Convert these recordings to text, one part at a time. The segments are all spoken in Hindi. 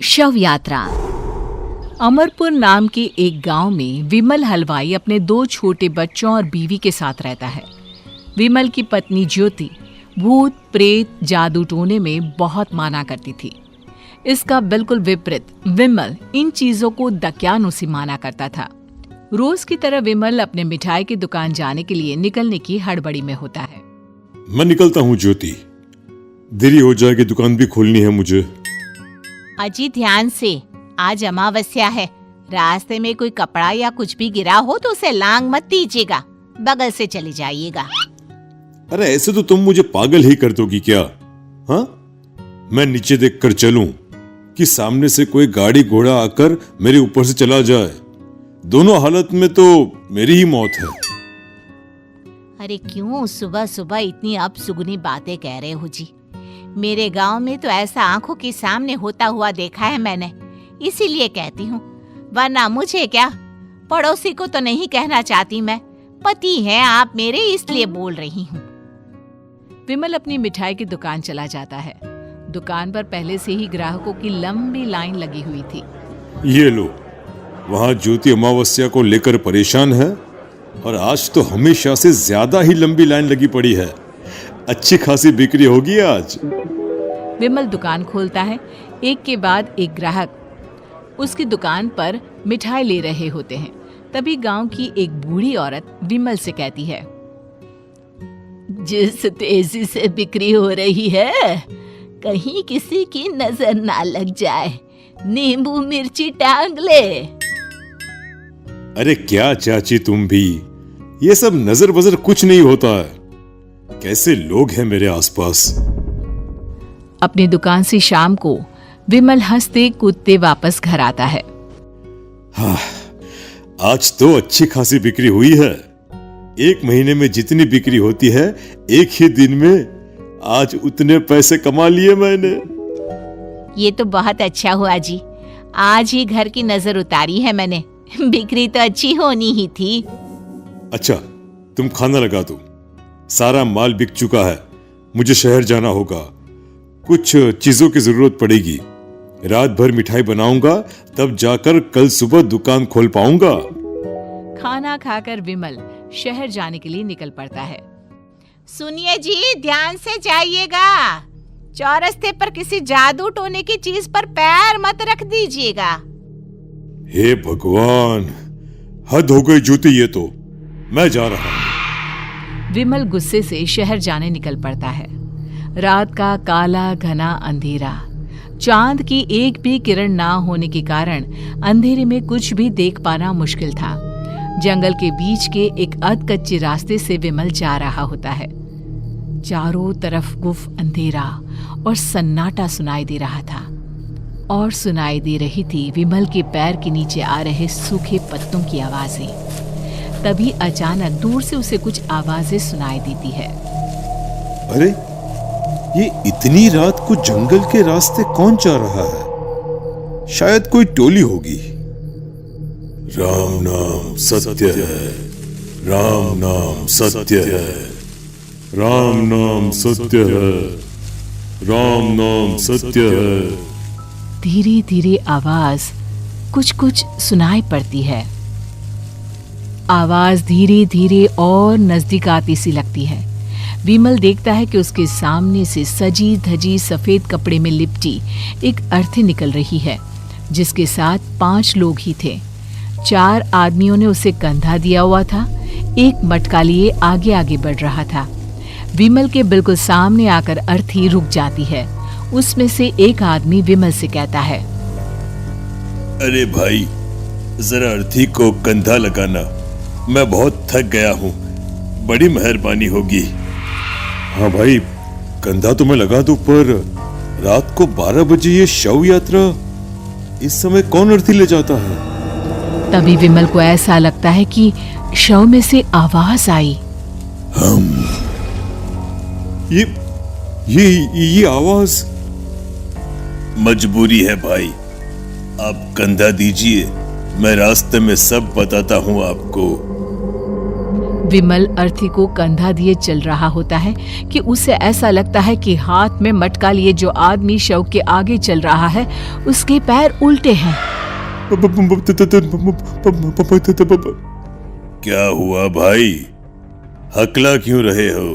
शव यात्रा। अमरपुर नाम के एक गांव में विमल हलवाई अपने 2 छोटे बच्चों और बीवी के साथ रहता है। विमल की पत्नी ज्योति भूत प्रेत जादू टोने में बहुत माना करती थी। इसका बिल्कुल विपरीत विमल इन चीजों को दक्यानुसी माना करता था। रोज की तरह विमल अपने मिठाई की दुकान जाने के लिए निकलने की हड़बड़ी में होता है। मैं निकलता हूँ ज्योति, देरी हो जाएगी, दुकान भी खोलनी है मुझे। अजी ध्यान से, आज अमावस्या है। रास्ते में कोई कपड़ा या कुछ भी गिरा हो तो उसे लांग मत दीजिएगा, बगल से चली जाइएगा। अरे ऐसे तो तुम मुझे पागल ही कर दोगी क्या? हाँ, मैं नीचे देखकर चलूं कि सामने से कोई गाड़ी घोड़ा आकर मेरे ऊपर से चला जाए? दोनों हालत में तो मेरी ही मौत है। अरे क्यों सुबह सुबह इतनी अपसुगनी बातें कह रहे हो जी? मेरे गांव में तो ऐसा आंखों के सामने होता हुआ देखा है मैंने, इसीलिए कहती हूँ, वरना मुझे क्या, पड़ोसी को तो नहीं कहना चाहती मैं। पति हैं आप मेरे, इसलिए बोल रही हूँ। विमल अपनी मिठाई की दुकान चला जाता है। दुकान पर पहले से ही ग्राहकों की लंबी लाइन लगी हुई थी। ये लो, वहाँ ज्योति अमावस्या को लेकर परेशान है और आज तो हमेशा से ज्यादा ही लंबी लाइन लगी पड़ी है। अच्छी खासी बिक्री होगी आज। विमल दुकान खोलता है। एक के बाद एक ग्राहक उसकी दुकान पर मिठाई ले रहे होते हैं। तभी गांव की एक बूढ़ी औरत विमल से कहती है, जिस तेजी से बिक्री हो रही है, कहीं किसी की नजर ना लग जाए, नींबू मिर्ची टांग ले। अरे क्या चाची तुम भी, ये सब नजर बजर कुछ नहीं होता है। कैसे लोग हैं मेरे आसपास। अपनी दुकान से शाम को विमल हंसते कूदते वापस घर आता है। हाँ, आज तो अच्छी खासी बिक्री हुई है। एक महीने में जितनी बिक्री होती है, एक ही दिन में आज उतने पैसे कमा लिए मैंने। ये तो बहुत अच्छा हुआ जी, आज ही घर की नजर उतारी है मैंने। बिक्री तो अच्छी होनी ही थी। अच्छा, तुम खाना लगा दो, सारा माल बिक चुका है। मुझे शहर जाना होगा, कुछ चीजों की जरूरत पड़ेगी। रात भर मिठाई बनाऊंगा, तब जाकर कल सुबह दुकान खोल पाऊंगा। खाना खाकर विमल शहर जाने के लिए निकल पड़ता है। सुनिए जी, ध्यान से जाइएगा। चौरस्ते पर किसी जादू टोने की चीज पर पैर मत रख दीजिएगा। हे भगवान, हद हो गई ज्योति, ये तो मैं जा रहा हूं। विमल गुस्से से शहर जाने निकल पड़ता है। रात का काला घना अंधेरा, चांद की एक भी किरण ना होने के कारण अंधेरे में कुछ भी देख पाना मुश्किल था। जंगल के बीच के एक अधकच्चे रास्ते से विमल जा रहा होता है। चारों तरफ गुफ अंधेरा और सन्नाटा सुनाई दे रहा था, और सुनाई दे रही थी विमल के पैर के नीचे आ रहे सूखे पत्तों की आवाजें। तभी अचानक दूर से उसे कुछ आवाजें सुनाई देती है। अरे, ये इतनी रात को जंगल के रास्ते कौन जा रहा है? शायद कोई टोली होगी। राम नाम सत्य है, राम नाम सत्य है, राम नाम सत्य है, राम नाम सत्य है। धीरे धीरे आवाज कुछ कुछ सुनाई पड़ती है। आवाज धीरे धीरे और नजदीक आती सी लगती है। विमल देखता है कि उसके सामने से सजी धजी सफेद कपड़े में लिपटी एक अर्थी निकल रही है, जिसके साथ 5 लोग ही थे। 4 आदमियों ने उसे कंधा दिया हुआ था। एक मटका लिए आगे आगे बढ़ रहा था। विमल के बिल्कुल सामने आकर अर्थी रुक जाती है। उसमें से एक आदमी विमल से कहता है, अरे भाई, जरा अर्थी को कंधा लगाना, मैं बहुत थक गया हूँ, बड़ी मेहरबानी होगी। हाँ भाई, कंधा तो मैं लगा दूं, पर रात को 12 बजे ये शव यात्रा, इस समय कौन अर्थी ले जाता है? तभी विमल को ऐसा लगता है कि शव में से आवाज आई, ये आवाज। मजबूरी है भाई, आप कंधा दीजिए, मैं रास्ते में सब बताता हूँ आपको। विमल अर्थी को कंधा दिए चल रहा होता है कि उसे ऐसा लगता है कि हाथ में मटका लिए जो आदमी शव के आगे चल रहा है उसके पैर उल्टे हैं। क्या हुआ भाई, हकला क्यों रहे हो?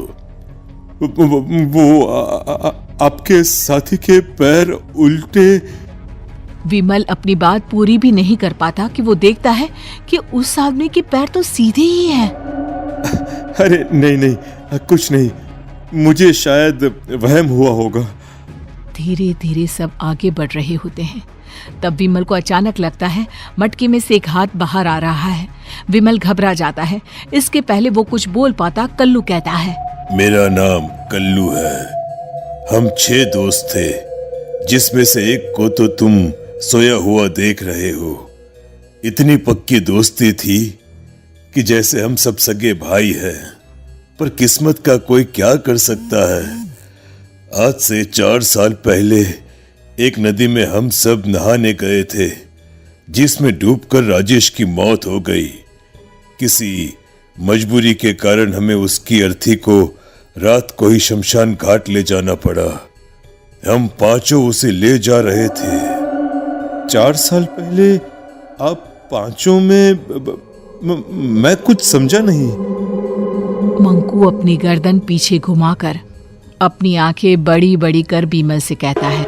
वो आपके साथी के पैर उल्टे। विमल अपनी बात पूरी भी नहीं कर पाता कि वो देखता है कि उस आदमी के पैर तो सीधे ही हैं। अरे नहीं, कुछ नहीं, मुझे शायद वहम हुआ होगा। धीरे धीरे सब आगे बढ़ रहे होते हैं। तब विमल को अचानक लगता है मटके में से एक हाथ बाहर आ रहा है। विमल घबरा जाता है। इसके पहले वो कुछ बोल पाता, कल्लू कहता है, मेरा नाम कल्लू है। हम 6 दोस्त थे, जिसमें से एक को तो तुम सोया हुआ देख रहे हो। इतनी पक्की दोस्ती थी कि जैसे हम सब सगे भाई हैं। पर किस्मत का कोई क्या कर सकता है। आज से 4 साल पहले एक नदी में हम सब नहाने गए थे, जिसमें डूबकर राजेश की मौत हो गई। किसी मजबूरी के कारण हमें उसकी अर्थी को रात को ही शमशान घाट ले जाना पड़ा। हम 5 उसे ले जा रहे थे। 4 साल पहले आप 5 में मैं कुछ समझा नहीं। मंकू अपनी गर्दन पीछे घुमाकर अपनी आंखें बड़ी बड़ी कर विमल से कहता है,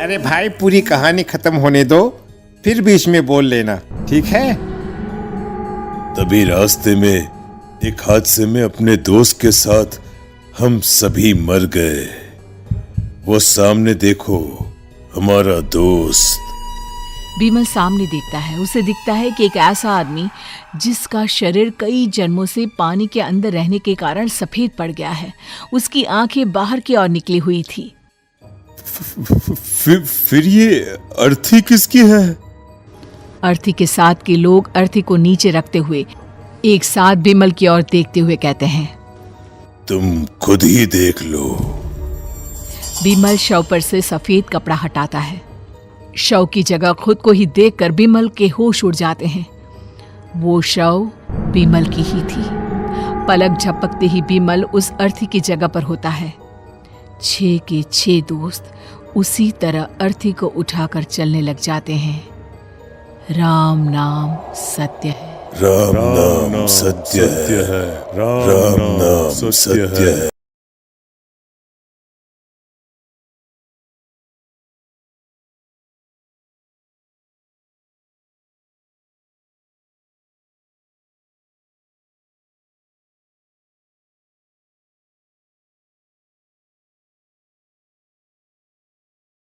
अरे भाई, पूरी कहानी खत्म होने दो, फिर बीच में बोल लेना, ठीक है? तभी रास्ते में एक हादसे में अपने दोस्त के साथ हम सभी मर गए। वो सामने देखो, हमारा दोस्त। विमल सामने देखता है। उसे दिखता है कि एक ऐसा आदमी जिसका शरीर कई जन्मों से पानी के अंदर रहने के कारण सफेद पड़ गया है। उसकी आंखें बाहर की ओर निकली हुई थी। फिर ये अर्थी किसकी है? अर्थी के साथ के लोग अर्थी को नीचे रखते हुए एक साथ विमल की ओर देखते हुए कहते हैं, तुम खुद ही देख लो। विमल शव पर से सफेद कपड़ा हटाता है। शव की जगह खुद को ही देखकर विमल के होश उड़ जाते हैं। वो शव विमल की ही थी। पलक झपकते ही विमल उस अर्थी की जगह पर होता है। 6 के 6 दोस्त उसी तरह अर्थी को उठाकर चलने लग जाते हैं। राम नाम सत्य है। राम नाम सत्य है। राम नाम सत्य है।